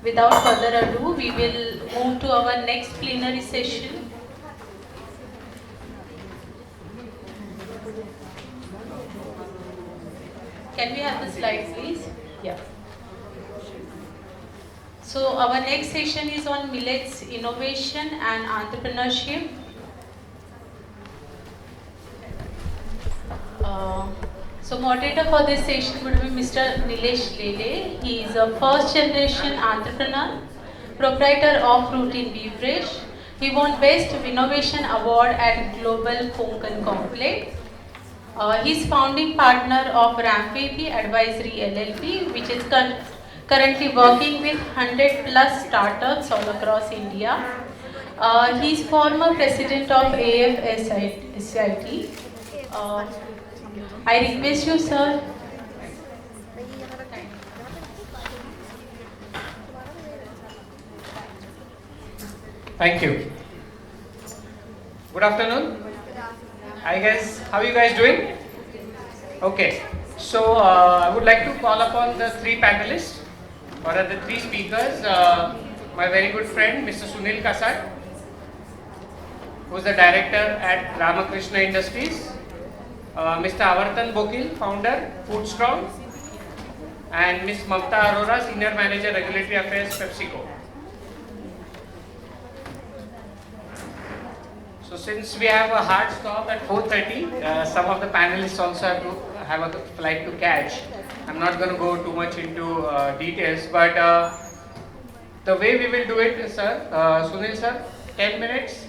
without further ado, we will move to our next plenary session. Can we have the slide, please? Yeah. So our next session is on millets innovation and entrepreneurship. So moderator for this session would be Mr. Nilesh Lele. He is a first generation entrepreneur, proprietor of Routine Beverage. He won Best Innovation Award at Global Konkan Complex. He is founding partner of Rampavy Advisory LLP, which is currently working with 100 plus startups all across India. He is former president of AFSIT. I request you, sir. Thank you. Good afternoon. Hi guys, how are you guys doing? Okay, so I would like to call upon the three panelists, or the three speakers. My very good friend, Mr. Sunil Kasat, who is the director at Ramakrishna Industries. Mr. Avartan Bokil, founder, Foodstrong, and Ms. Mamta Arora, senior manager, regulatory affairs, PepsiCo. So since we have a hard stop at 4:30, some of the panelists also have a flight to catch. I'm not going to go too much into details, but the way we will do it, sir, Sunil sir, 10 minutes.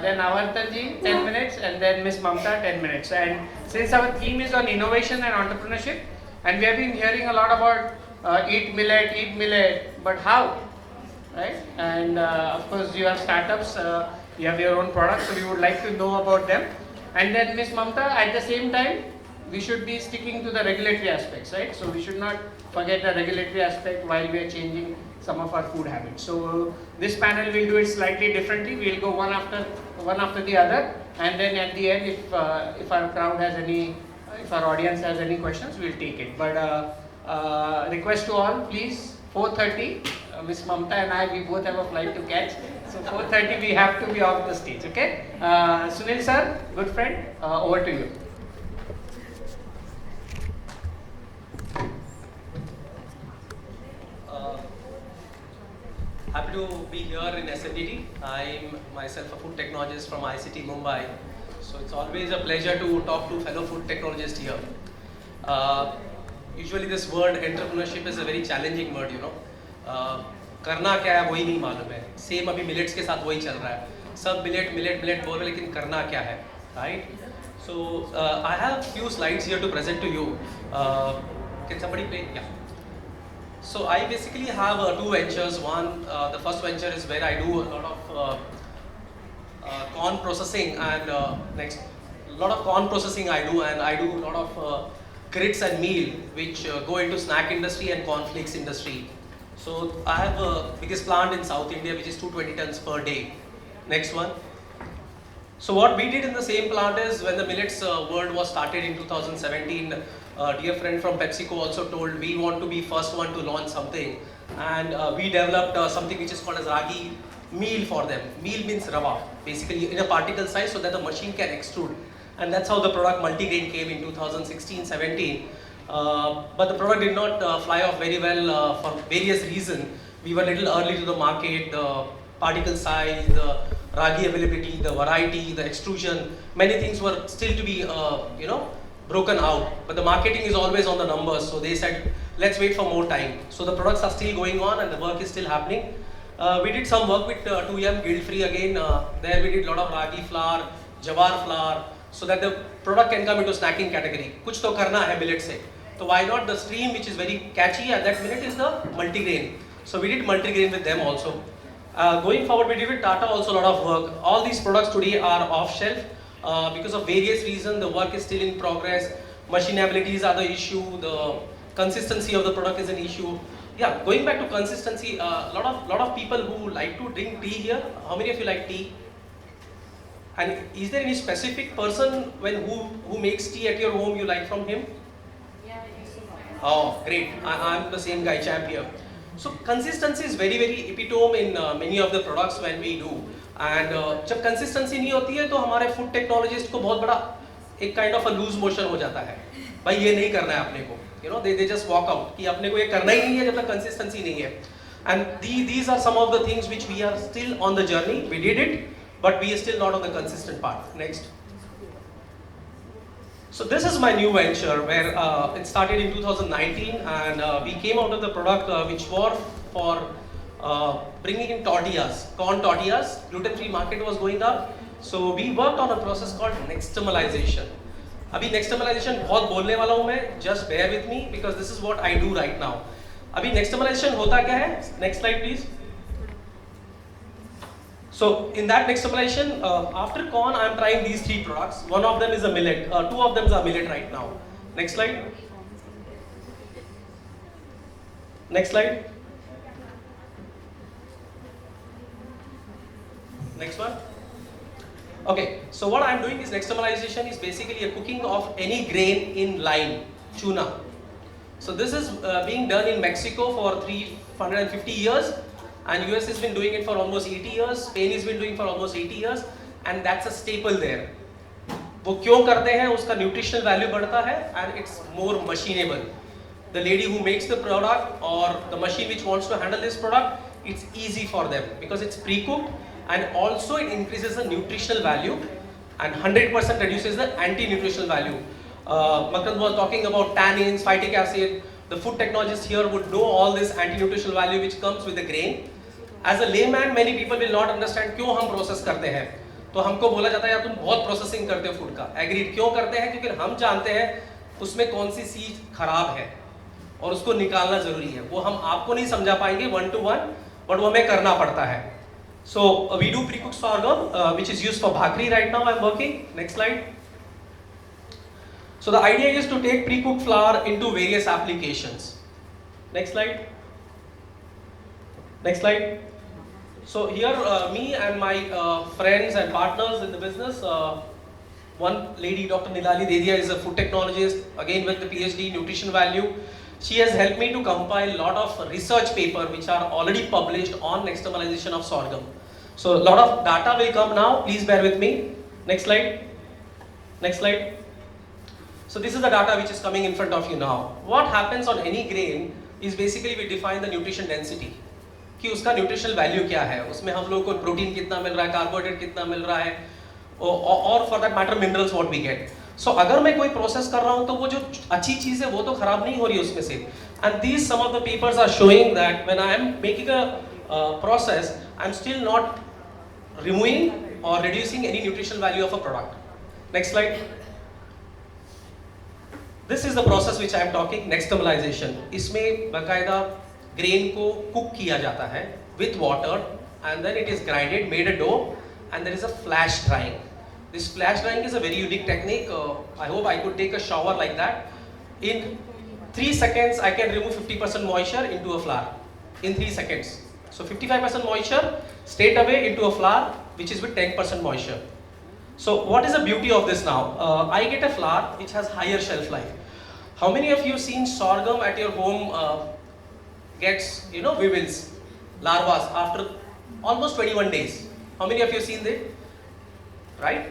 Then Avartanji 10 minutes, and then Ms. Mamta 10 minutes. And since our theme is on innovation and entrepreneurship, and we have been hearing a lot about eat millet, but how, right? And of course you have startups, you have your own products, so we would like to know about them. And then Ms. Mamta, at the same time, we should be sticking to the regulatory aspects, right? So we should not forget the regulatory aspect while we are changing some of our food habits. So this panel will do it slightly differently. We'll go one after the other, and then at the end, if our crowd has any, if our audience has any questions, we'll take it. But request to all, please, 4:30. Ms. Mamta and I, we both have a flight to catch. So 4:30, we have to be off the stage. Okay? Sunil sir, good friend, over to you. Happy to be here in SNDT. I'm myself a food technologist from ICT Mumbai. So it's always a pleasure to talk to fellow food technologists here. Usually this word entrepreneurship is a very challenging word, you know. करना क्या है वही नहीं मालूम है. Same अभी millets के साथ वही चल रहा है. सब millet बोल रहे लेकिन करना क्या है, right? So I have few slides here to present to you. Can somebody play? Yeah. So I basically have two ventures. One, the first venture is where I do a lot of corn processing, and next, a lot of corn processing I do, and I do a lot of grits and meal, which go into snack industry and cornflakes industry. So I have a biggest plant in South India, which is 220 tons per day. Next one. So what we did in the same plant is, when the millets world was started in 2017, dear friend from PepsiCo also told we want to be first one to launch something, and we developed something which is called as ragi meal for them. Meal means rava, basically in a particle size so that the machine can extrude, and that's how the product multigrain came in 2016-17. But the product did not fly off very well for various reasons. We were a little early to the market, the particle size, the ragi availability, the variety, the extrusion, many things were still to be broken out, but the marketing is always on the numbers, so they said let's wait for more time. So the products are still going on and the work is still happening. We did some work with 2M guilt free again. There we did a lot of ragi flour, jawar flour, so that the product can come into snacking category. Kuch to karna hai millet se, so why not the stream, which is very catchy, and that millet is the multigrain. So we did multigrain with them also. Going forward, we did with Tata also a lot of work. All these products today are off shelf. Because of various reasons, the work is still in progress. Machinabilities are the issue, the consistency of the product is an issue. Yeah, going back to consistency, lot of people who like to drink tea here. How many of you like tea? And is there any specific person who makes tea at your home you like from him? Yeah, I used to. Oh, great. I'm the same guy, champ here. So consistency is very epitome in many of the products when we do. And जब consistency नहीं होती है तो हमारे food technologist को बहुत बड़ा एक kind of a lose motion हो जाता है. भाई ये नहीं करना है अपने को. You know, they just walk out कि अपने को ये करना ही नहीं है जब तक consistency नहीं है. And these are some of the things which we are still on the journey. We did it, but we are still not on the consistent part. Next. So this is my new venture where it started in 2019, and we came out of the product which was for bringing in tortillas, corn tortillas. Gluten-free market was going up, so we worked on a process called nixtamalization. अभी nixtamalization बहुत बोलने वाला हूँ मैं. Just bear with me because this is what I do right now. अभी nixtamalization होता क्या है? Next slide please. So in that nixtamalization, after corn, I am trying these 3 products. One of them is a millet. 2 of them are millet right now. Next slide. Next slide. Next one. Okay. So what I am doing is nixtamalization is basically a cooking of any grain in lime, tuna. So this is being done in Mexico for 350 years. And US has been doing it for almost 80 years, Spain has been doing for almost 80 years, and that's a staple there. वो क्यों करते हैं? उसका nutritional value बढ़ता है, and it's more machinable. The lady who makes the product or the machine which wants to handle this product, it's easy for them because it's pre-cooked, and also it increases the nutritional value and 100% reduces the anti-nutritional value. Makran was talking about tannins, phytic acid. The food technologists here would know all this anti-nutritional value which comes with the grain. As a layman, many people will not understand क्यों हम process करते हैं. तो हमको बोला जाता है यार तुम बहुत प्रोसेसिंग करते हो फूड का. एग्रीड. क्यों करते हैं? क्योंकि हम जानते हैं उसमें कौन सी चीज खराब है और उसको निकालना जरूरी है. वो हम आपको नहीं समझा पाएंगे 1 to 1, बट वो हमें करना पड़ता है. So we do pre-cooked sorghum which is used for bhakri right now. I'm working. Next slide. So the idea is to take pre-cooked flour into various applications. Next slide. Next slide. So here me and my friends and partners in the business, one lady, Dr. Nilali Dedia, is a food technologist, again with the PhD nutrition value. She has helped me to compile a lot of research papers which are already published on nixtamalization of sorghum. So a lot of data will come now. Please bear with me. Next slide. Next slide. So this is the data which is coming in front of you now. What happens on any grain is basically we define the nutrition density. कि उसका nutritional value क्या है, उसमें हम लोगों को protein कितना मिल रहा है, carbohydrate कितना मिल रहा है, और for that matter minerals what we get. So अगर मैं कोई process कर रहा हूँ तो वो जो अच्छी चीज़ है वो तो खराब नहीं हो रही उसमें से. And these some of the papers are showing that when I am making a process, I am still not removing or reducing any nutritional value of a product. Next slide. This is the process which I am talking, nixtamalization. इसमें बाकायदा grain को cook किया जाता है with water, and then it is grinded, made a dough, and there is a flash drying. This flash drying is a very unique technique. I hope I could take a shower like that. In 3 seconds, I can remove 50% moisture into a flour. In 3 seconds. So 55% moisture straight away into a flour, which is with 10% moisture. So what is the beauty of this now? I get a flour which has higher shelf life. How many of you seen sorghum at your home gets, weevils, larvas after almost 21 days? How many of you seen that? Right?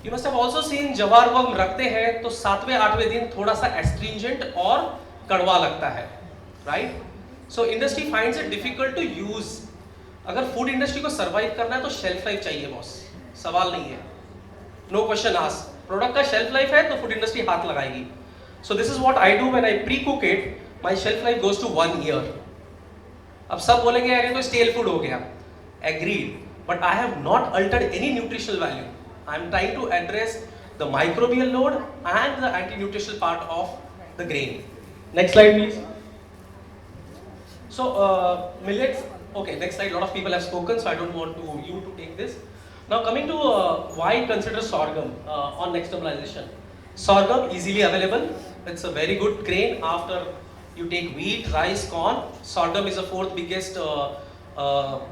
You must have also seen जवार को हम रखते हैं तो 7वें-8वें दिन थोड़ा सा astringent और कड़वा लगता है, right? So industry finds it difficult to use. अगर food industry को survive करना है तो shelf life चाहिए boss. सवाल नहीं है. No question asked. Product का shelf life है तो food industry हाथ लगाएगी. So this is what I do when I pre-cook it. My shelf life goes to 1 year. अब सब बोलेंगे यार ये तो stale food हो गया. Agreed. But I have not altered any nutritional value. I am trying to address the microbial load and the anti-nutritional part of the grain. Next slide, please. So millets. Okay, next slide. A lot of people have spoken, so I don't want you to take this. Now coming to why consider sorghum on nixtamalization. Sorghum easily available. It's a very good grain after you take wheat, rice, corn. Sorghum is the 4th biggest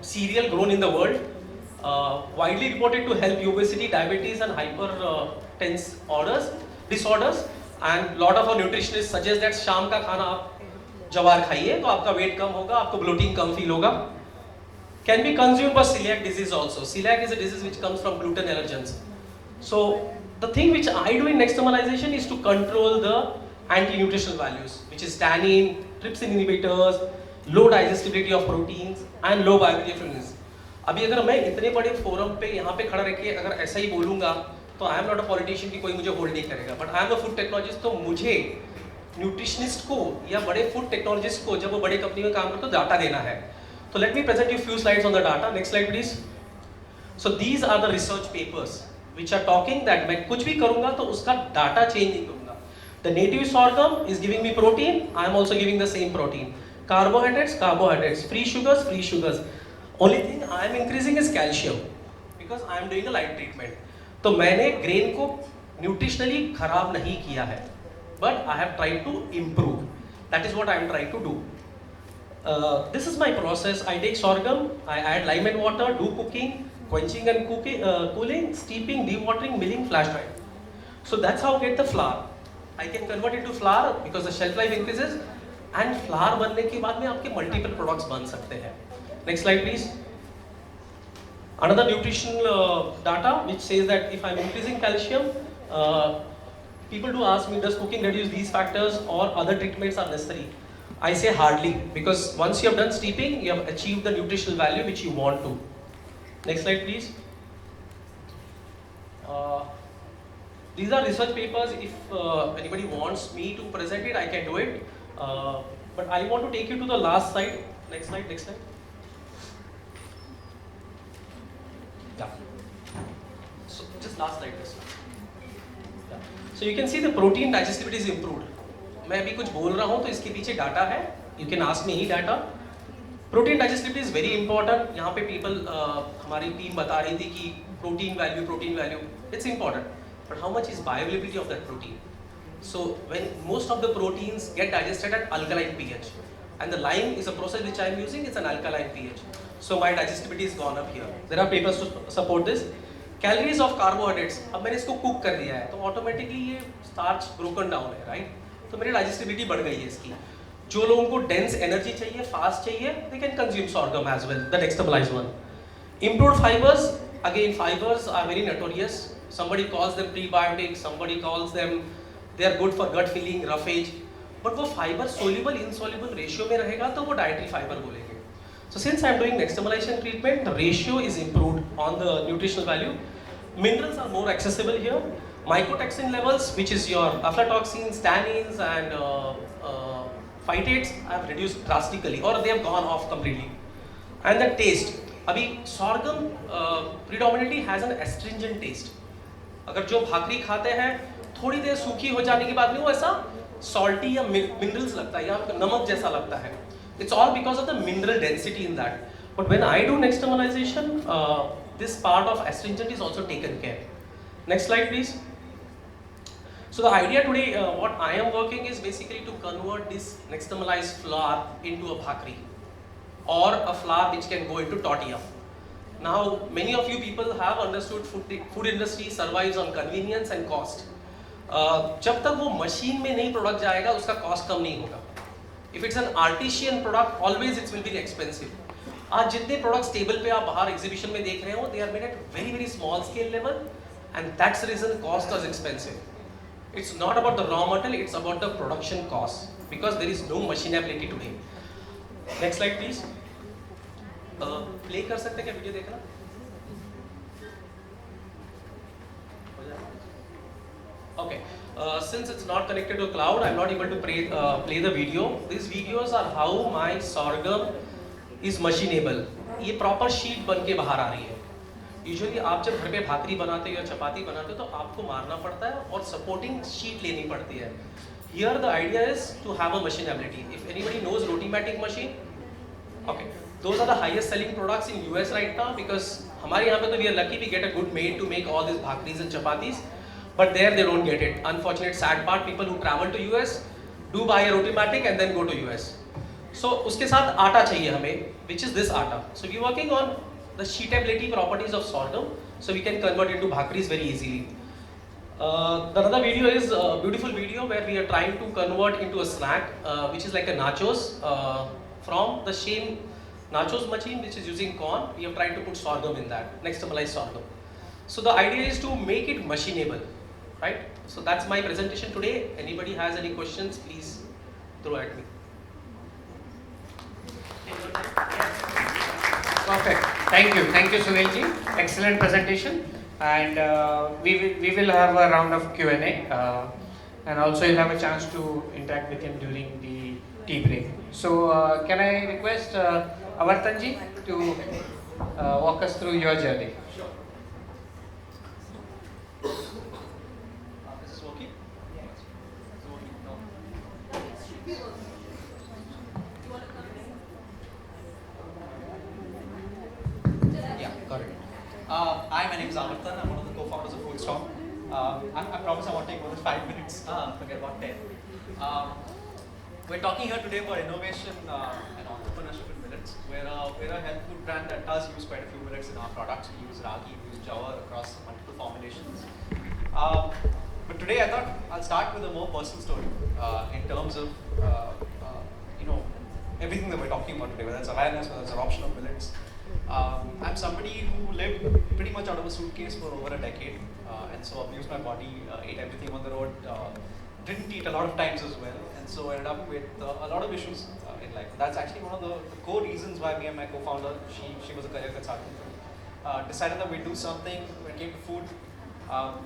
cereal grown in the world. Widely reported to help obesity, diabetes, and hypertense disorders. And lot of our nutritionists suggest that शाम का खाना आप जवार खाइए तो आपका wait कम होगा, आपको ब्लोटिंग कम फील होगा. Can be consumed for celiac disease also. Celiac is a disease which comes from gluten allergens. So the thing which I do in nixtamalization is to control the anti-nutritional values, which is tannin, trypsin inhibitors, low digestibility of proteins and low bioavailability of proteins. अभी अगर मैं इतने बड़े forum पे यहाँ पे खड़ा रह के अगर ऐसा ही बोलूँगा तो I am not a politician कि कोई मुझे होल्ड नहीं करेगा, but I am a food technologist. तो मुझे न्यूट्रिशनिस्ट को या बड़े फूड टेक्नोलॉजिस्ट को जब वो बड़े कंपनी में काम करते तो डाटा देना है. So let me present you few slides on the data. Next slide please. So these are the research papers which are talking that मैं कुछ भी करूँगा तो उसका डाटा चेंज नहीं करूँगा. The native sorghum is giving me protein. I am also giving the same protein. Carbohydrates, carbohydrates. Free sugars, free sugars. Only thing I am increasing is calcium because I am doing a light treatment. तो मैंने grain को nutritionally खराब नहीं किया है, but I have tried to improve. That is what I am trying to do. This is my process. I take sorghum, I add lime and water, do cooking, quenching and cooling, steeping, dewatering, milling, flash drying. So that's how I get the flour. I can convert it to flour because the shelf life increases, and flour बनने के बाद में आपके multiple products बन सकते हैं. Next slide please. Another nutritional data which says that if I'm increasing calcium, people do ask me, does cooking reduce these factors or other treatments are necessary? I say hardly, because once you have done steeping, you have achieved the nutritional value which you want to. Next slide please. These are research papers. If anybody wants me to present it, I can do it. But I want to take you to the last slide. Next slide, next slide. Yeah. So just last slide. Yeah. So you can see the protein digestibility is improved. मैं अभी कुछ बोल रहा हूँ तो इसके पीछे data है. यू कैन आस्क मी ही data. Protein digestibility is very important. यहाँ पे पीपल हमारी टीम बता रही थी कि protein value it's important, but how much is bioavailability of that protein. So when most of the proteins get digested at alkaline pH and the lime is a process which I am using, it's an alkaline pH. So my digestibility is gone up here. There are papers to support this. Calories of carbohydrates. अब मैंने इसको cook कर दिया है तो automatically ये starch broken down है, right? तो मेरी डाइजेस्टिबिलिटी बढ़ गई है इसकी. जो लोगों को डेंस एनर्जी चाहिए, फास्ट चाहिए, they can consume sorghum as well, the nixtamalized one. Improved fibers. Again, fibers are very notorious. Somebody calls them prebiotics, somebody calls them they are good for gut feeling, roughage. But वो fibre soluble insoluble ratio में रहेगा तो वो dietary fibre बोलेंगे. So since I am doing nixtamalization treatment, the ratio is improved on the nutritional value. Minerals are more accessible here. Mycotoxin levels, which is your aflatoxins, tannins and phytates, have reduced drastically or they have gone off completely. And the taste. अभी sorghum predominantly has an astringent taste. अगर जो भाकरी खाते हैं थोड़ी देर सूखी हो जाने के बाद में वो ऐसा सॉल्टी या मिनरल्स लगता है या नमक जैसा लगता है. It's all because of the mineral density in that. But when I do nixtamalization, this part of astringent is also taken care. Next slide please. So the idea today, what I am working is basically to convert this nixtamalized flour into a bhakri or a flour which can go into tortilla. Now many of you people have understood food industry survives on convenience and cost. जब तक वो machine में नहीं product जाएगा उसका cost कम नहीं होगा. If it's an artisan product, always it will be expensive. आज जितने प्रोडक्ट्स टेबल पे आप बाहर एग्जीबिशन में देख रहे हो, they are made at very very small scale level, and that's the reason cost is expensive. It's not about the raw material, it's about the production cost because there is no machinability today. Next slide please. Play कर सकते हैं क्या video देखना? Okay. Since it's not connected to cloud, I'm not able to play the video. These videos are how my sorghum is machinable. ये proper sheet बन के बाहर आ रही है. यूजुअली आप जब घर पे भाकरी बनाते हो या चपाती बनाते हो तो आपको मारना पड़ता है और सपोर्टिंग शीट लेनी पड़ती है. Here the idea is to have a machinability. If anybody knows rotimatic machine, okay, those are the highest selling products in US right now because हमारे यहाँ पे तो we are lucky we get a good maid to make all these bhakris and chapatis, but there they don't get it. Unfortunate sad part, people who travel to US do buy a rotimatic and then go to US. So उसके साथ आटा चाहिए हमें, which is this आटा. So we are working on the sheetability properties of sorghum, so we can convert it to bhakris very easily. The other video is a beautiful video where we are trying to convert into a snack, which is like a nachos from the same nachos machine, which is using corn. We are trying to put sorghum in that, nixtamalized sorghum. So the idea is to make it machinable, right? So that's my presentation today. Anybody has any questions, please throw at me. Perfect. Thank you, Sunilji. Excellent presentation. And we will have a round of Q&A, and also you'll have a chance to interact with him during the tea break. So can I request Avartanji to walk us through your journey? This is working? Yeah, got it. Hi, my name is Avartan. I'm one of the co-founders of Foodstrong. I promise I won't take more than 5 minutes. Forget about 10. We're talking here today about innovation and entrepreneurship in millets. We're a health food brand that does use quite a few millets in our products. We use ragi, we use jawar across multiple formulations. But today I thought I'll start with a more personal story in terms of everything that we're talking about today, whether it's awareness, whether it's adoption of millets. I'm somebody who lived pretty much out of a suitcase for over a decade, and so abused my body, ate everything on the road, didn't eat a lot of times as well, and so ended up with a lot of issues in life. That's actually one of the core reasons why me and my co-founder, she was a career consultant, decided that we'd do something when it came to food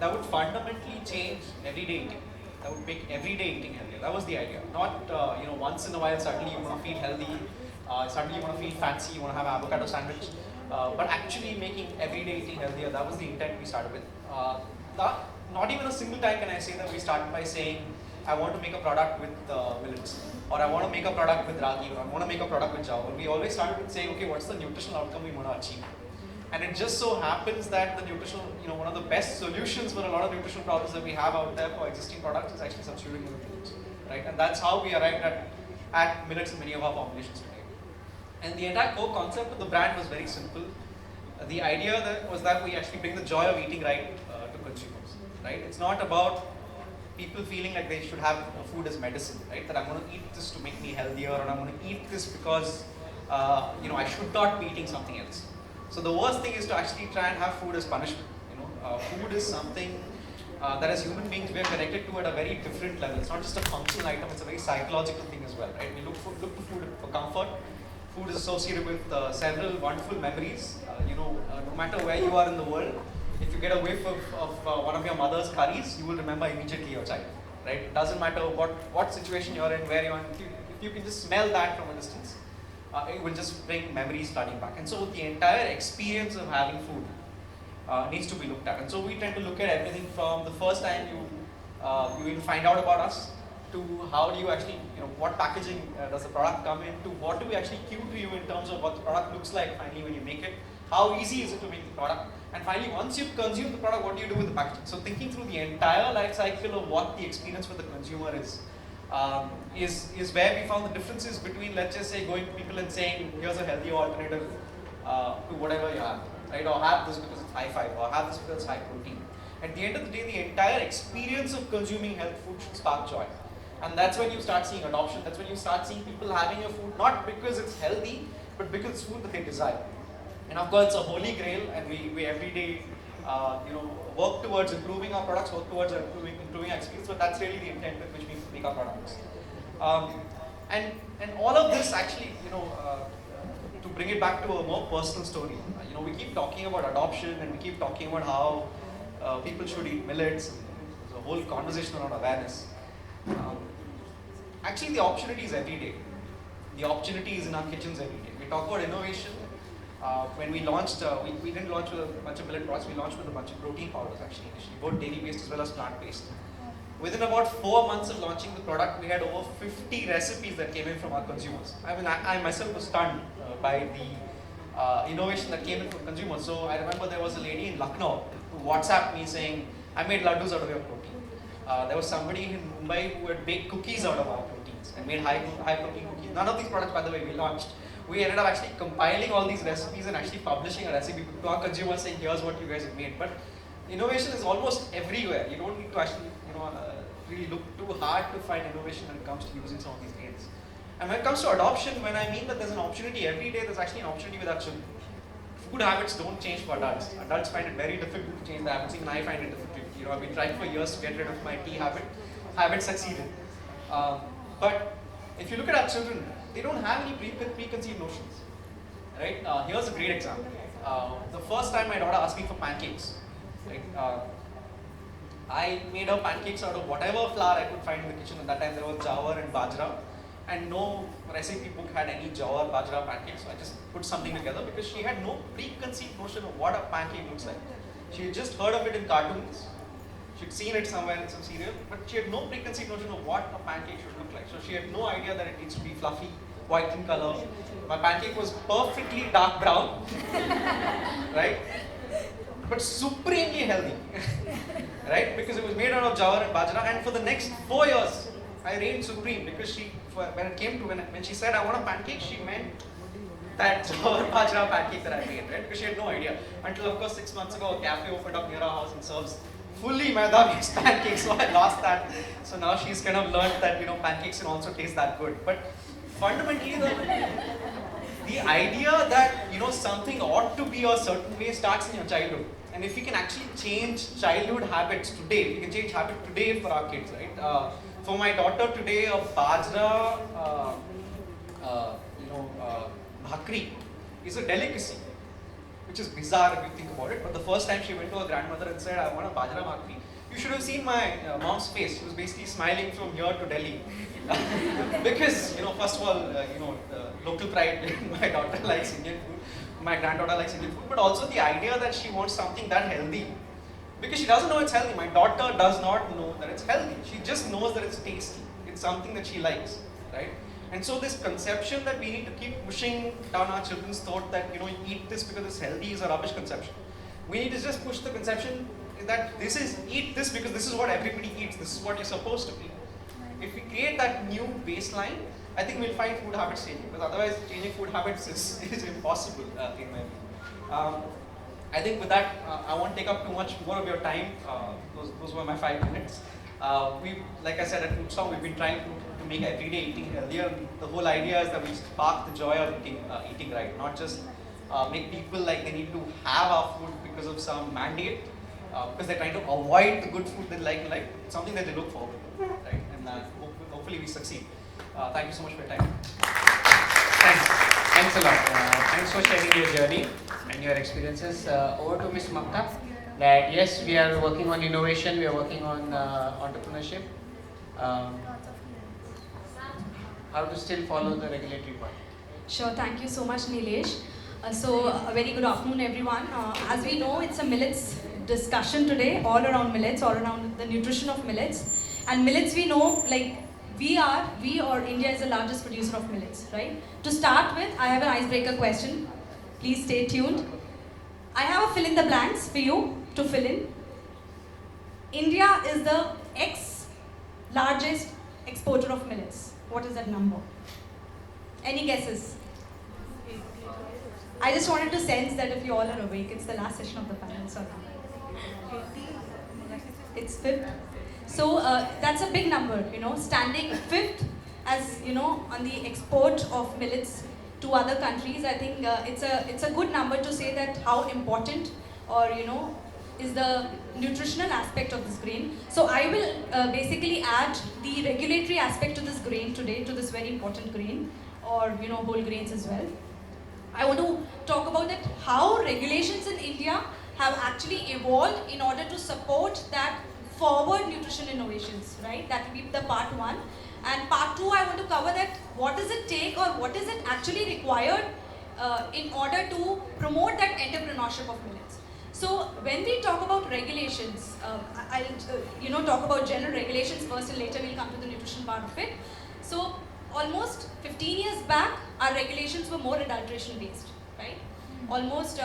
that would fundamentally change everyday eating. That would make everyday eating healthier. That was the idea. Not once in a while suddenly you want to feed healthy, suddenly you want to feed fancy, you want to have an avocado sandwich, but actually making everyday eating healthier. That was the intent we started with. Not even a single time can I say that we started by saying, I want to make a product with millets, or I want to make a product with ragi, or I want to make a product with jawar. We always started with saying, okay, what's the nutritional outcome we want to achieve? And it just so happens that the nutritional, one of the best solutions for a lot of nutritional problems that we have out there for existing products is actually substituting with millets, right? And that's how we arrived at millets in many of our formulations today. And the entire core concept of the brand was very simple. The idea was that we actually bring the joy of eating right to consumers, right? It's not about people feeling like they should have food as medicine, right? That I'm going to eat this to make me healthier, or I'm going to eat this because I should not be eating something else. So the worst thing is to actually try and have food as punishment. Food is something that as human beings we are connected to at a very different level. It's not just a functional item; it's a very psychological thing as well, right? We look to food for comfort. Food is associated with several wonderful memories. No matter where you are in the world, if you get a whiff of one of your mother's curries, you will remember immediately your child, right? It doesn't matter what situation you're in, where you are. If you can just smell that from a distance, it will just bring memories flooding back. And so the entire experience of having food needs to be looked at. And so we tend to look at everything from the first time you will find out about us, to how do you actually, what packaging does the product come in, to what do we actually cue to you in terms of what the product looks like finally when you make it, how easy is it to make the product, and finally once you've consumed the product, what do you do with the packaging. So thinking through the entire life cycle of what the experience for the consumer is where we found the differences between, let's just say, going to people and saying, here's a healthier alternative to whatever you have, right? Or have this because it's high fiber, or have this because it's high protein. At the end of the day, the entire experience of consuming health food should spark joy. And that's when you start seeing adoption. That's when you start seeing people having your food, not because it's healthy, but because it's food that they desire. And of course, it's a holy grail, and we every day, work towards improving our products, work towards improving our experience. But that's really the intent with which we make our products. And all of this actually, to bring it back to a more personal story. We keep talking about adoption, and we keep talking about how people should eat millets. There's a whole conversation around awareness. Actually, the opportunity is every day. The opportunity is in our kitchens every day. We talk about innovation. When we launched, we didn't launch with a bunch of millet products, we launched with a bunch of protein powders actually initially, both dairy-based as well as plant-based. Within about 4 months of launching the product, we had over 50 recipes that came in from our consumers. I mean, I myself was stunned by the innovation that came in from consumers. So I remember there was a lady in Lucknow who WhatsApped me saying, I made laddus out of your protein. There was somebody in Mumbai who had baked cookies out of our proteins and made high protein cookies. None of these products, by the way, we launched. We ended up actually compiling all these recipes and actually publishing a recipe to our consumers saying, here's what you guys have made. But innovation is almost everywhere. You don't need to actually, really look too hard to find innovation when it comes to using some of these grains. And when it comes to adoption, when I mean that there's an opportunity every day, there's actually an opportunity with our children. Food habits don't change for adults. Adults find it very difficult to change the habits. Even I find it difficult. I've been trying for years to get rid of my tea habit. I haven't succeeded. But if you look at our children, they don't have any preconceived notions. Right? Here's a great example. The first time my daughter asked me for pancakes, right? I made her pancakes out of whatever flour I could find in the kitchen. At that time there was jawar and bajra, and no recipe book had any jawar bajra pancakes. So I just put something together because she had no preconceived notion of what a pancake looks like. She had just heard of it in cartoons. She'd seen it somewhere in some cereal, but she had no preconceived notion of what a pancake should look like. So she had no idea that it needs to be fluffy, white in color. My pancake was perfectly dark brown, right? But supremely healthy, right? Because it was made out of jawar and bajra, and for the next 4 years, I reigned supreme because when she said I want a pancake, she meant that jawar bajra pancake that I made, right? Because she had no idea. Until of course 6 months ago, a cafe opened up near our house and serves fully maida based pancakes, so I lost that. So now she's kind of learned that pancakes can also taste that good. But fundamentally, the idea that something ought to be a certain way starts in your childhood. And if we can actually change childhood habits today, we can change habits today for our kids, right? For my daughter today, a bajra, bhakri is a delicacy, which is bizarre if you think about it. But the first time she went to her grandmother and said, I want a bajra bhakri, you should have seen my mom's face. She was basically smiling from here to Delhi. Because, first of all, local pride, my daughter likes Indian food, my granddaughter likes Indian food, but also the idea that she wants something that healthy. Because she doesn't know it's healthy. My daughter does not know that it's healthy. She just knows that it's tasty. It's something that she likes, right? And so this conception that we need to keep pushing down our children's throat that, eat this because it's healthy is a rubbish conception. We need to just push the conception that eat this because this is what everybody eats. This is what you're supposed to eat. If we create that new baseline, I think we'll find food habits changing. Because otherwise, changing food habits is impossible in my view. I think with that, I won't take up too much more of your time. Those were my 5 minutes. Like I said at Foodstrong, we've been trying to make everyday eating healthier. The whole idea is that we spark the joy of eating right, not just make people like they need to have our food because of some mandate, because they're trying to avoid the good food they like. It's something that they look forward to, right? And hopefully we succeed. Thank you so much for your time. Thanks a lot. Thanks for sharing your journey and your experiences. Over to Ms. Mamta. That yes, we are working on innovation, we are working on entrepreneurship. How to still follow the regulatory part. Sure, thank you so much, Nilesh. A very good afternoon, everyone. As we know, it's a millets discussion today, all around millets, all around the nutrition of millets. And millets, we know, India is the largest producer of millets, right? To start with, I have an icebreaker question. Please stay tuned. I have a fill in the blanks for you to fill in. India is the largest exporter of millets. What is that number? Any guesses? I just wanted to sense that if you all are awake, it's the last session of the panel, so it's 5th. So that's a big number, standing 5th as, on the export of millets to other countries. I think it's a good number to say that how important or, is the nutritional aspect of this grain. So I will basically add the regulatory aspect to this grain today, to this very important grain, or, whole grains as well. I want to talk about that how regulations in India have actually evolved in order to support that forward nutrition innovations, right? That will be the part 1. And part 2, I want to cover that what does it take or what is it actually required in order to promote that entrepreneurship of millets. So when we talk about regulations, I'll talk about general regulations first and later we'll come to the nutrition part of it. So almost 15 years back, our regulations were more adulteration based, right? Almost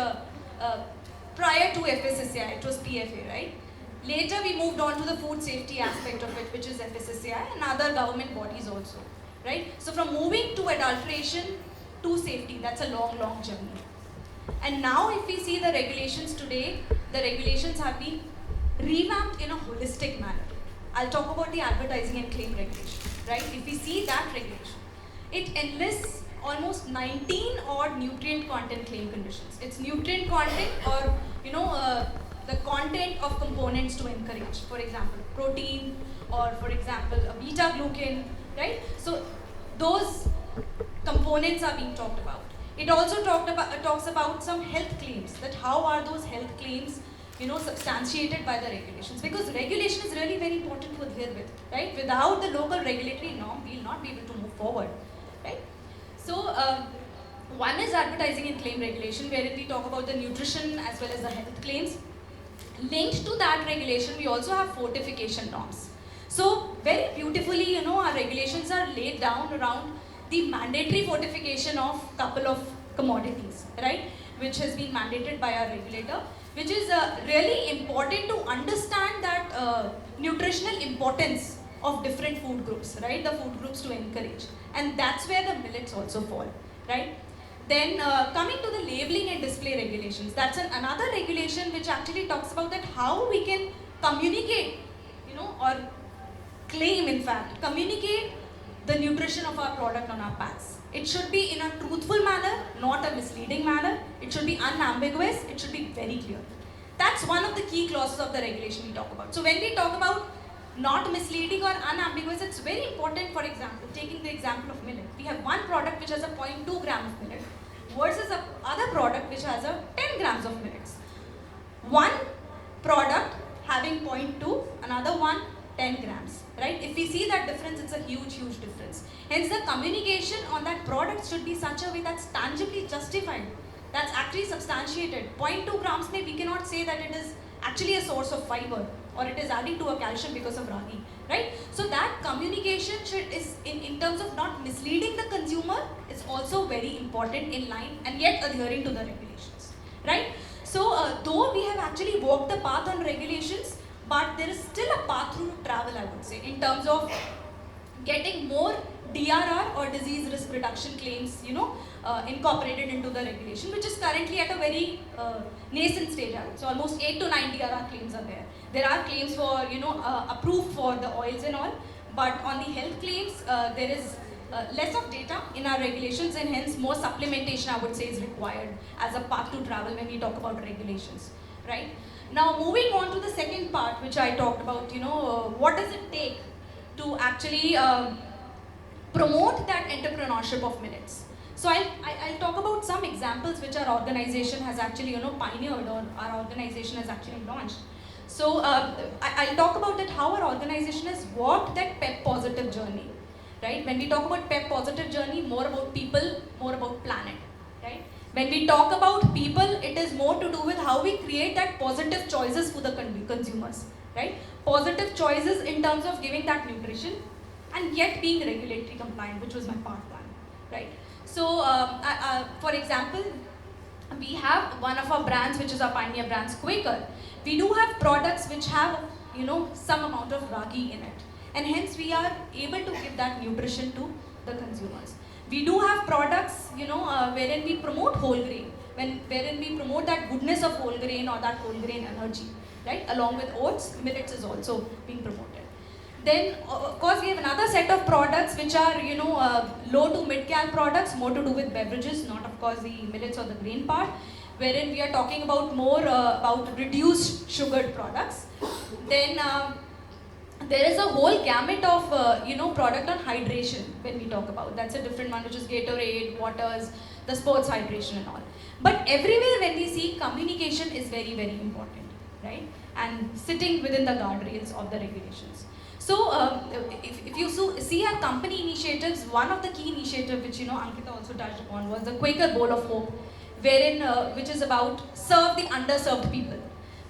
prior to FSSAI, it was PFA, right? Later we moved on to the food safety aspect of it, which is FSSAI and other government bodies also, right? So from moving to adulteration to safety, that's a long, long journey. And now if we see the regulations today, the regulations have been revamped in a holistic manner. I'll talk about the advertising and claim regulation, right? If we see that regulation, it enlists almost 19 odd nutrient content claim conditions. It's nutrient content or, the content of components to encourage, for example, protein or for example, a beta glucan, right? So those components are being talked about. It also talks about some health claims, that how are those health claims substantiated by the regulations, because regulation is really very important to adhere with, right? Without the local regulatory norm, we will not be able to move forward, right? So one is advertising and claim regulation, wherein we talk about the nutrition as well as the health claims. Linked to that regulation, we also have fortification norms. So very beautifully, our regulations are laid down around the mandatory fortification of couple of commodities, right? Which has been mandated by our regulator, which is really important to understand that nutritional importance of different food groups, right? The food groups to encourage. And that's where the millets also fall, right? Then coming to the labeling and display regulations, that's another regulation which actually talks about that how we can communicate, or claim, in fact, communicate the nutrition of our product on our packs. It should be in a truthful manner, not a misleading manner. It should be unambiguous. It should be very clear. That's one of the key clauses of the regulation we talk about. So when we talk about not misleading or unambiguous, it's very important. For example, taking the example of millet. We have one product which has a 0.2 gram of millet versus a other product which has a 10 grams of millets. One product having 0.2, another one 10 grams, right? If we see that difference, it's a huge, huge difference. Hence, the communication on that product should be such a way that's tangibly justified, that's actually substantiated. 0.2 grams, we cannot say that it is actually a source of fiber or it is adding to a calcium because of ragi, right? So that communication is in terms of not misleading the consumer, is also very important in line and yet adhering to the regulations, right? So though we have actually walked the path on regulations, but there is still a path through to travel, I would say, in terms of getting more DRR or disease risk reduction claims, incorporated into the regulation, which is currently at a very nascent stage. So almost 8 to 9 DRR claims are there. There are claims for, approved for the oils and all, but on the health claims, there is less of data in our regulations, and hence more supplementation, I would say, is required as a path to travel when we talk about regulations, right? Now, moving on to the second part, which I talked about, what does it take to actually promote that entrepreneurship of millets? So I'll talk about some examples which our organization has actually, pioneered, or our organization has actually launched. So I'll talk about that how our organization has walked that PEP positive journey, right? When we talk about PEP positive journey, more about people, more about planet, right? When we talk about people, it is more to do with how we create that positive choices for the consumers, right? Positive choices in terms of giving that nutrition and yet being regulatory compliant, which was my part one, right? So, for example, we have one of our brands, which is our pioneer brands, Quaker. We do have products which have, some amount of ragi in it, and hence we are able to give that nutrition to the consumers. We do have products, wherein we promote whole grain, wherein we promote that goodness of whole grain or that whole grain energy, right? Along with oats, millets is also being promoted. Then, of course, we have another set of products which are, low to mid-cal products, more to do with beverages, not of course the millets or the grain part, wherein we are talking about more about reduced sugared products. Then, there is a whole gamut of, product on hydration when we talk about. That's a different one, which is Gatorade, waters, the sports hydration and all. But everywhere when we see, communication is very, very important, right? And sitting within the guardrails of the regulations. So, if you see our company initiatives, one of the key initiatives which, Ankita also touched upon was the Quaker Bowl of Hope, wherein, which is about serve the underserved people.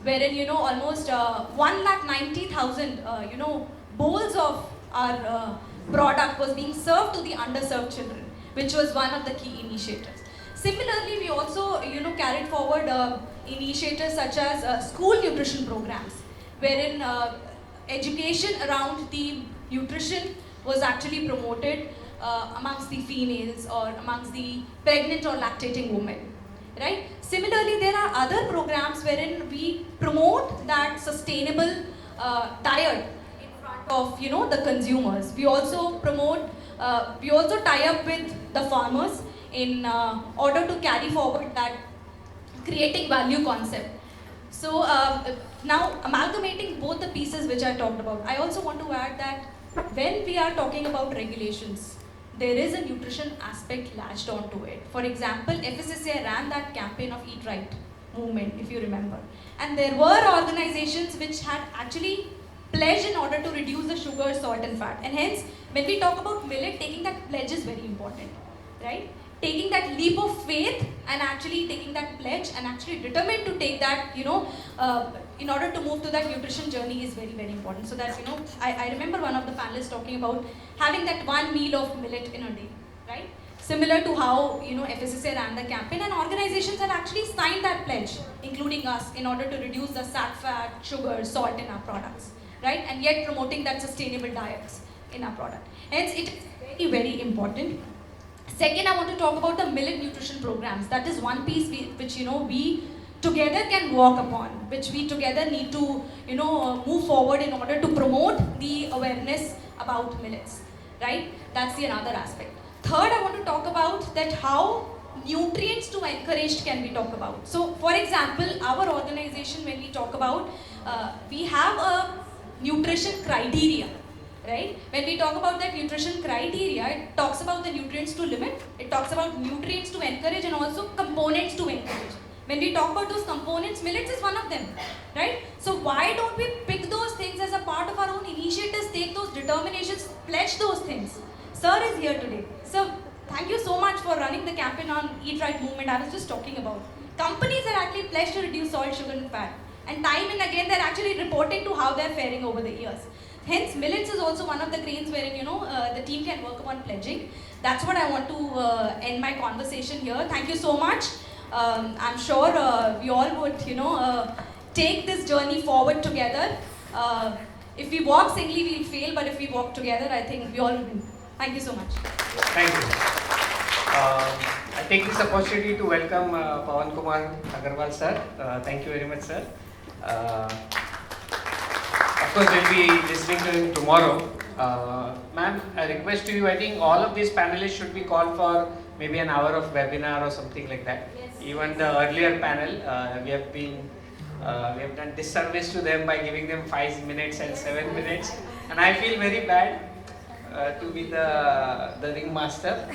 Wherein, almost 1,90,000, bowls of our product was being served to the underserved children, which was one of the key initiatives. Similarly, we also, carried forward initiatives such as school nutrition programs, wherein education around the nutrition was actually promoted amongst the females or amongst the pregnant or lactating women. right? Similarly, there are other programs wherein we promote that sustainable diet in front of the consumers. We also promote, we also tie up with the farmers in order to carry forward that creating value concept. So now amalgamating both the pieces which I talked about, I also want to add that when we are talking about regulations, there is a nutrition aspect latched onto it. For example, FSSAI ran that campaign of Eat Right movement, if you remember. And there were organizations which had actually pledged in order to reduce the sugar, salt and fat. And hence, when we talk about millet, taking that pledge is very important, right? Taking that leap of faith and actually taking that pledge and actually determined to take that, in order to move to that nutrition journey is very, very important. So that, I remember one of the panelists talking about having that one meal of millet in a day, right? Similar to how, FSSAI ran the campaign, and organizations have actually signed that pledge, including us, in order to reduce the fat, sugar, salt in our products, right? And yet promoting that sustainable diets in our product. Hence, it is very, very important. Second, I want to talk about the millet nutrition programs. That is one piece which we together can work upon, which we together need to move forward in order to promote the awareness about millets, right? That's the another aspect. Third, I want to talk about that how nutrients to encouraged can be talked about. So, for example, our organization, when we talk about, we have a nutrition criteria. Right? When we talk about that nutrition criteria, it talks about the nutrients to limit, it talks about nutrients to encourage and also components to encourage. When we talk about those components, millets is one of them, right? So why don't we pick those things as a part of our own initiatives, take those determinations, pledge those things? Sir is here today. Sir, thank you so much for running the campaign on Eat Right movement I was just talking about. Companies have actually pledged to reduce salt, sugar and fat. And time and again, they're actually reporting to how they're faring over the years. Hence, millets is also one of the grains wherein, the team can work upon pledging. That's what I want to end my conversation here. Thank you so much. I'm sure we all would, take this journey forward together. If we walk singly, we'll fail, but if we walk together, I think we all will win. Thank you so much. Thank you. I take this opportunity to welcome Pawan Kumar Agarwal sir. Thank you very much, sir. Of course, we'll be listening to him tomorrow. Ma'am, a request to you, I think all of these panelists should be called for maybe an hour of webinar or something like that. Yes. Even the earlier panel, we have done disservice to them by giving them 5 minutes and 7 minutes. And I feel very bad to be the ringmaster.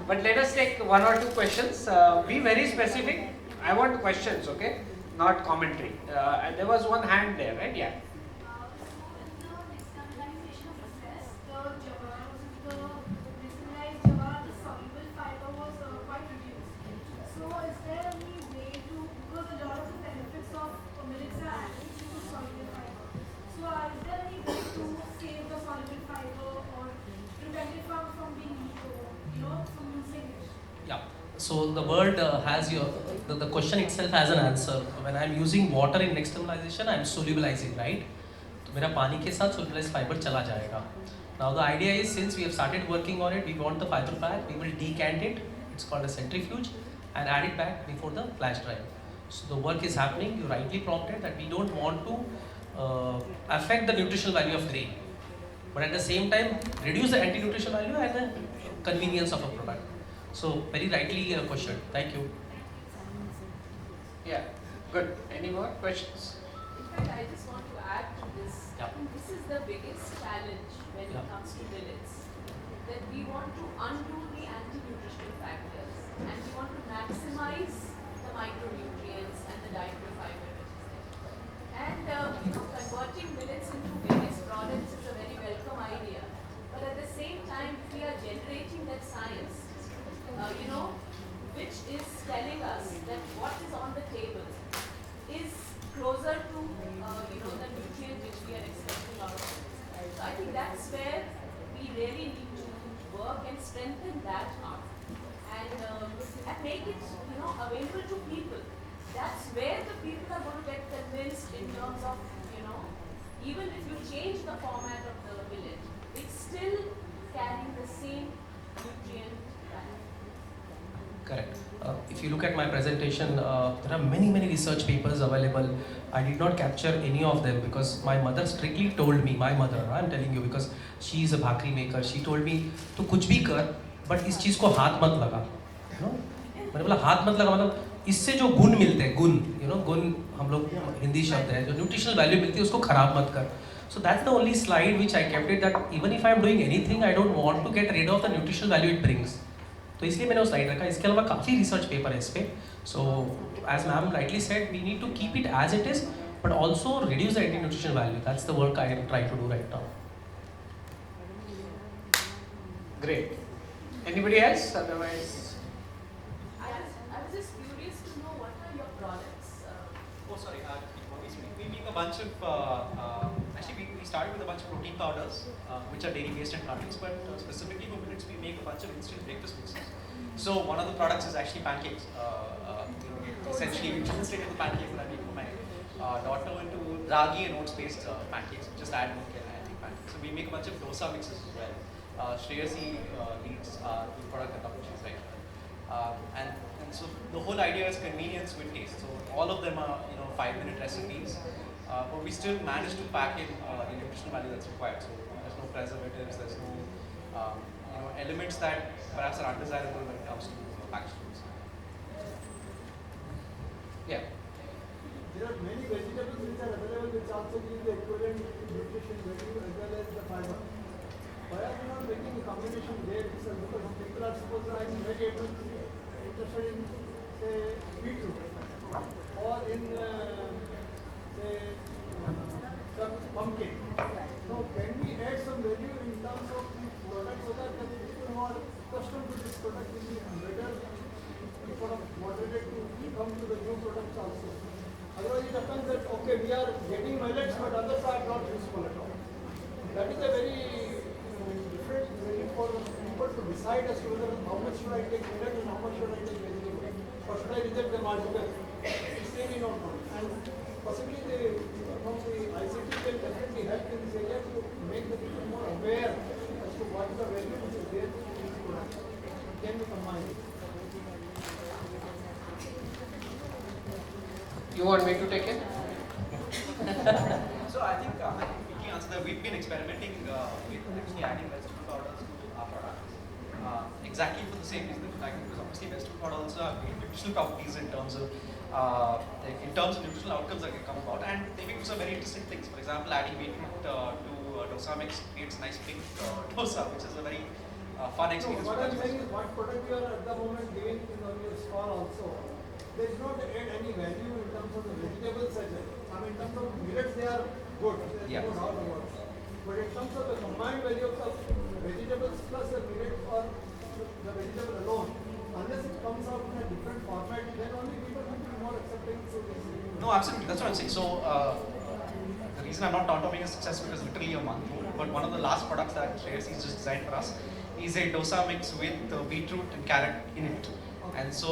But let us take 1 or 2 questions. Be very specific. I want questions, okay? Not commentary. There was one hand there, right? Yeah. So the word has the question itself has an answer. When I'm using water in nixtamalization, I'm solubilizing, right? तो मेरा पानी के साथ solubilized fiber चला जाएगा. Now the idea is, since we have started working on it, we want the fiber back. We will decant it. It's called a centrifuge, and add it back before the flash drive. So the work is happening. You rightly prompted that we don't want to affect the nutritional value of grain, but at the same time reduce the anti-nutritional value and the convenience of a product. So very rightly questioned. Thank you. Yeah, good. Any more questions? In fact, I just want to add to this. Yeah. This is the biggest challenge when it comes to millets. That we want to undo the anti-nutritional factors and we want to maximize the micronutrients and the dietary fiber which is there. And converting millets into various products is a very welcome idea. But at the same time, if we are generating that science, which is telling us that what is on the table is closer to the nutrient which we are expecting out of it. So I think that's where we really need to work and strengthen that up and make it available to people. That's where the people are going to get convinced in terms of even if you change the format of the millet, it's still carrying the same nutrient value. Correct. If you look at my presentation, there are many research papers available. I did not capture any of them because my mother strictly told me, my mother, I'm telling you, because she is a bhakri maker, she told me, तू कुछ भी कर, but इस चीज़ को हाथ मत लगा, you know? मैंने बोला हाथ मत लगा मतलब इससे जो गुण मिलते हैं, गुण, you know, गुण हम लोग हिंदी शब्द है, जो न्यूट्रिशनल वैल्यू मिलती है उसको खराब मत कर. So that's the only slide which I kept it, that even if I am doing anything, I don't want to get rid of the nutritional value it brings. तो इसलिए मैंने वो स्लाइड रखा. इसके अलावा काफ़ी रिसर्च पेपर है इस पे. So as ma'am rightly said, we need to keep it as it is, but also reduce the anti-nutritional value. That's the work I am trying to do right now. Great. Anybody else? Otherwise, I was just curious to know what are your products? Oh, sorry. We make a bunch of. Actually, we started with a bunch of protein powders, which are dairy-based and nut-based. But specifically for Millets, we make a bunch of instant breakfast mixes. So one of the products is actually pancakes. Essentially, we translate the pancakes that I make for my daughter into ragi and oats-based pancakes. Just add milk and I make pancakes. So we make a bunch of dosa mixes as well. Shreyasi leads the product development, right? And so the whole idea is convenience with taste. So all of them are 5-minute recipes, but we still manage to pack in the nutritional value that's required. So there's no preservatives, there's no elements that perhaps are undesirable when it comes to packaged foods. yeah. There are many vegetables which are available which also give the equivalent nutrition value as well as the fiber. Why are we not making a combination there itself? Because people are supposed to be very interested in, say, beetroot or in, say, some pumpkin. So can we add some value in terms of the product so that the people who are accustomed to this product will be better sort of motivated to come to the new products also? Otherwise it happens that, okay, we are getting millets but others are not useful at all. That is a very different way for people to decide as to whether how much should I take millet and how much should I take vegetable, or should I reject them altogether. It's really not known. And possibly the ICT can definitely help in this area to make the people more aware as to what is the value which is there in these products. It can be combined. You want me to take it? So I think we can answer that. We've been experimenting with actually adding vegetable powders to our products. Exactly for the same reason. Because obviously vegetable powder also have nutritional properties in terms of nutritional outcomes that can come about, and they make some very interesting things. For example, adding beetroot to dosa mix creates nice pink dosa, which is a very fun experience. So what I'm saying is what product you are at the moment giving in your store also, there is not add any value in terms of the vegetables such as, I mean in terms of millets they are good, there is no doubt about it. But in terms of the combined value of the vegetables plus the millet or the vegetable alone, unless it comes out in a different format, then only people will be more accepting to this. No, absolutely. That's what I'm saying. So the reason I'm not talking a success because literally a month old, but one of the last products that Shreyasi just designed for us is a dosa mix with beetroot and carrot in it. And so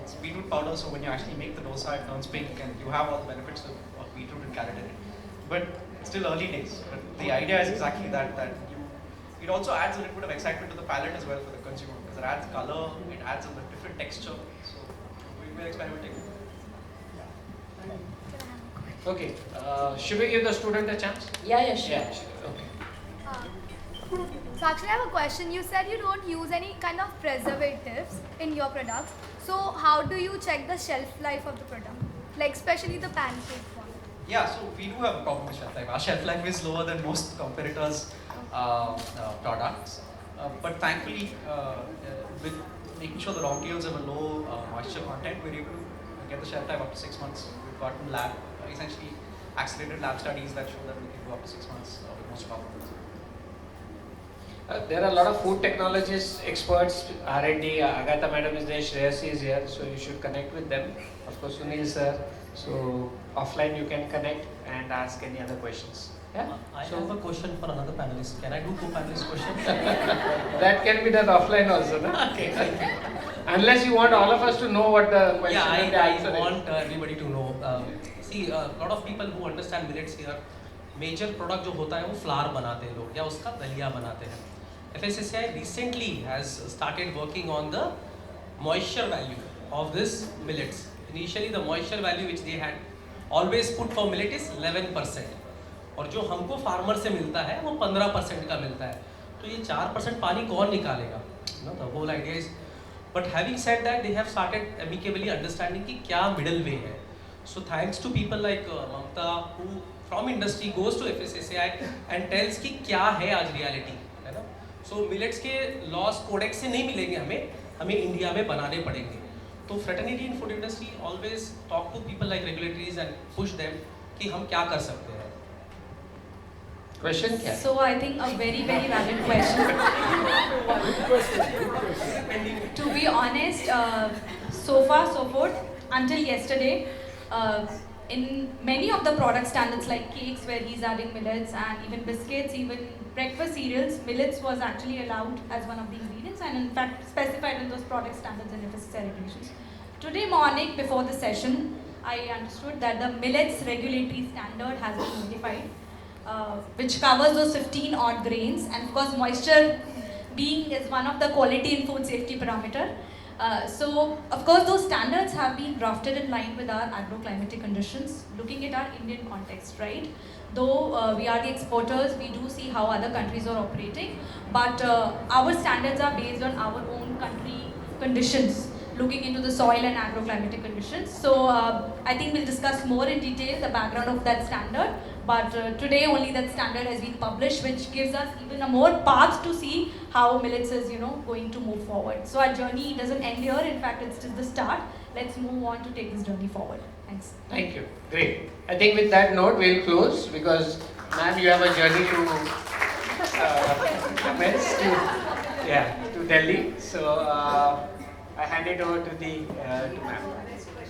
it's beetroot powder, so when you actually make the dosa, it turns pink and you have all the benefits of beetroot and carrot in it. But it's still early days. But the idea is exactly that it also adds a little bit of excitement to the palate as well for the consumer, because it adds color, it adds a different texture. So we're experimenting. Okay. Should we give the student a chance? Yeah, sure. Yeah. Okay. So actually I have a question. You said you don't use any kind of preservatives in your products. So how do you check the shelf life of the product? Like especially the pancake one. Yeah, so we do have a problem with shelf life. Our shelf life is lower than most competitors' products. But thankfully, with making sure the raw materials have a low moisture content, we're able to get the shelf life up to 6 months. We've gotten essentially accelerated lab studies that show that we can go up to 6 months with most of our products. There are a lot of food technologists, experts, R&D. Agatha madam is there, Shreyasi is here, so you should connect with them. Of course, Sunil sir. So offline you can connect and ask any other questions. Yeah? I have a question for another panelist. Can I do co-panelist questions? That can be done offline also, no? Okay, thank you. Unless you want all of us to know what the question and the I answer is. want everybody to know. See, a lot of people who understand millets here, major product जो होता है वो flour बनाते हैं लोग या उसका दलिया बनाते हैं. FSSAI recently has started working on the moisture value of this millets. Initially the moisture value which they had always put for millet is 11%. और जो हमको फार्मर से मिलता है वो 15% का मिलता है. तो ये 4% पानी कौन निकालेगा? The whole idea is, but having said that, they have started amicably understanding कि क्या middle way है. So thanks to people like Mamta, who from industry goes to FSSAI and tells कि क्या है आज reality, है ना? So millets के laws codex से नहीं मिलेंगे हमें इंडिया में बनाने पड़ेंगे. तो fraternity in food industry always talk to people like regulatories and push them कि हम क्या कर सकते हैं. Question क्या? So I think a very valid question. To be honest, so far so forth, until yesterday, in many of the product standards like cakes where he's adding millets and even biscuits, even breakfast cereals, millets was actually allowed as one of the ingredients and in fact specified in those product standards and FSSAI regulations. Today morning before the session, I understood that the millets regulatory standard has been notified. Which covers those 15 odd grains, and of course moisture being is one of the quality and food safety parameter. So of course those standards have been drafted in line with our agroclimatic conditions, looking at our Indian context, right? Though we are the exporters, we do see how other countries are operating, but our standards are based on our own country conditions, looking into the soil and agroclimatic conditions. So I think we'll discuss more in detail the background of that standard. But today only that standard has been published, which gives us even a more path to see how millets is, going to move forward. So our journey doesn't end here. In fact, it's just the start. Let's move on to take this journey forward. Thanks. Thank you. Great. I think with that note, we'll close because, ma'am, you have a journey to to Delhi. So I hand it over to ma'am.